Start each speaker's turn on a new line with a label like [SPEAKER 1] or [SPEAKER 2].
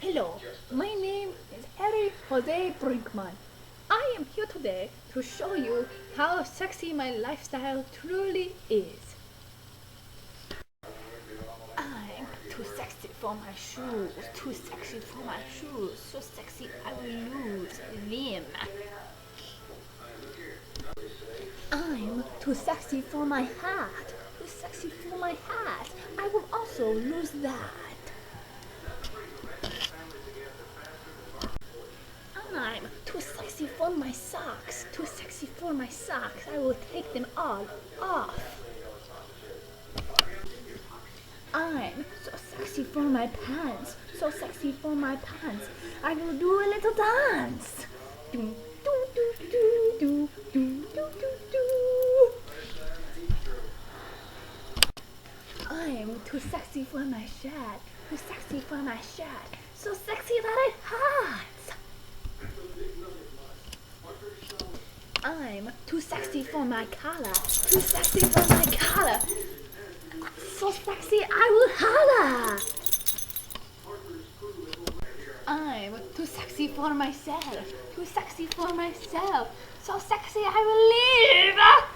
[SPEAKER 1] Hello, my name is Harry Jose Brinkman. I am here today to show you how sexy my lifestyle truly is. I'm too sexy for my shoes, too sexy for my shoes, so sexy I will lose them. I'm too sexy for my hat, too sexy for my hat, I will also lose that. I'm too sexy for my socks, too sexy for my socks, I will take them all off. I'm so sexy for my pants, so sexy for my pants, I will do a little dance. Do, do, do, do, do, do, do, do, do. I'm too sexy for my shirt, too sexy for my shirt, so sexy that it hurts. I'm too sexy for my collar, too sexy for my collar, so sexy I will holler. I'm too sexy for myself, too sexy for myself, so sexy I will leave.